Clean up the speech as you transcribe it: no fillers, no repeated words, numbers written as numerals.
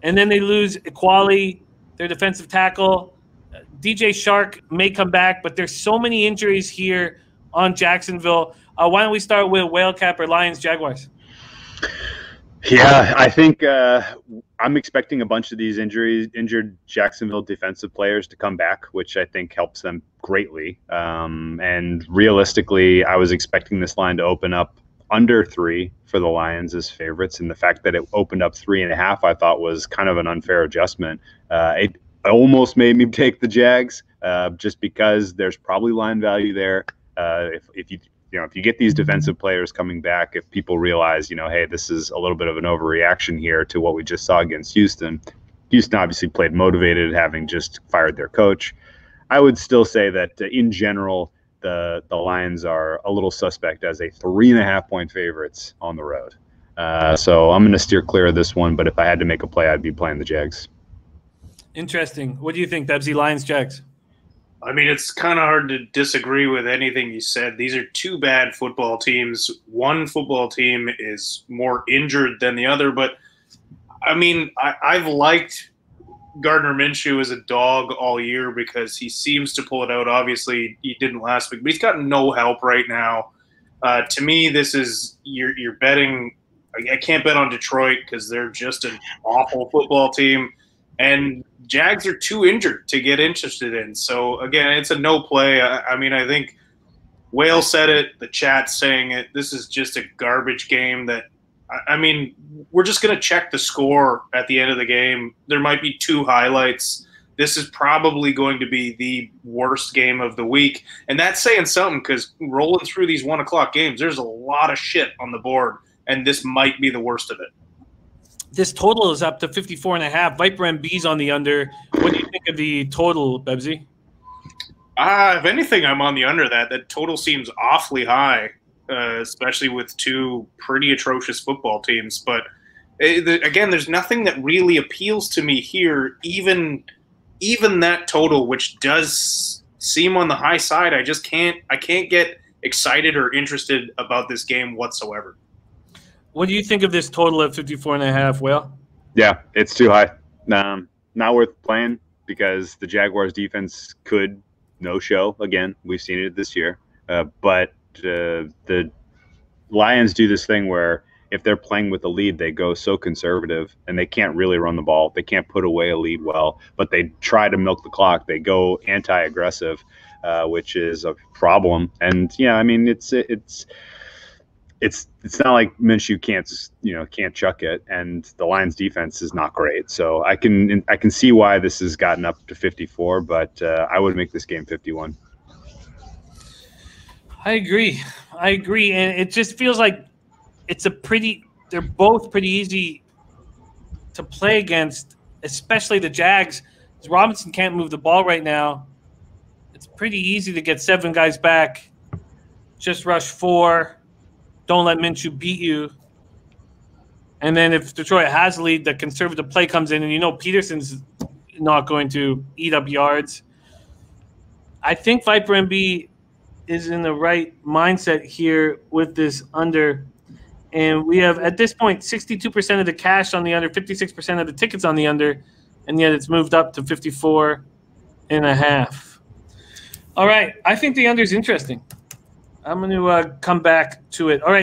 And then they lose Equali, their defensive tackle. DJ Shark may come back, but there's so many injuries here on Jacksonville. Why don't we start with Whale-Cap or Lions Jaguars? Yeah, I think I'm expecting a bunch of these injured Jacksonville defensive players to come back, which I think helps them greatly. And realistically, I was expecting this line to open up under 3 for the Lions as favorites, and the fact that it opened up 3.5, I thought was kind of an unfair adjustment. It almost made me take the Jags, just because there's probably line value there. If you get these defensive players coming back, if people realize, hey, this is a little bit of an overreaction here to what we just saw against Houston. Houston obviously played motivated, having just fired their coach. I would still say that in general, the Lions are a little suspect as a 3.5-point favorites on the road. So I'm going to steer clear of this one, but if I had to make a play, I'd be playing the Jags. Interesting. What do you think, Debsy? Lions, Jags? I mean, it's kind of hard to disagree with anything you said. These are two bad football teams. One football team is more injured than the other. But, I mean, I've liked Gardner Minshew as a dog all year because he seems to pull it out. Obviously, he didn't last week, but he's got no help right now. To me, this is you're betting. I can't bet on Detroit because they're just an awful football team. And Jags are too injured to get interested in. So, again, it's a no play. I mean, I think Whale said it. The chat's saying it. This is just a garbage game that – I mean, we're just going to check the score at the end of the game. There might be 2 highlights. This is probably going to be the worst game of the week. And that's saying something because rolling through these 1 o'clock games, there's a lot of shit on the board, and this might be the worst of it. This total is up to 54.5. Viper MB's on the under. What do you think of the total, Bebsy? If anything, I'm on the under that. That total seems awfully high, especially with 2 pretty atrocious football teams. But, again, there's nothing that really appeals to me here, even that total, which does seem on the high side. I can't get excited or interested about this game whatsoever. What do you think of this total at 54.5, Whale? Yeah, it's too high. Not worth playing because the Jaguars defense could no-show again. We've seen it this year. But the Lions do this thing where if they're playing with a lead, they go so conservative and they can't really run the ball. They can't put away a lead well, but they try to milk the clock. They go anti-aggressive, which is a problem. And, yeah, I mean, it's not like Minshew can't chuck it, and the Lions defense is not great. So I can see why this has gotten up to 54, but I would make this game 51. I agree, and it just feels like they're both pretty easy to play against, especially the Jags. Robinson can't move the ball right now. It's pretty easy to get 7 guys back, just rush 4. Don't let Minshew beat you. And then if Detroit has a lead, the conservative play comes in, and Peterson's not going to eat up yards. I think Viper MB is in the right mindset here with this under. And we have, at this point, 62% of the cash on the under, 56% of the tickets on the under, and yet it's moved up to 54.5. All right. I think the under is interesting. I'm going to come back to it. All right.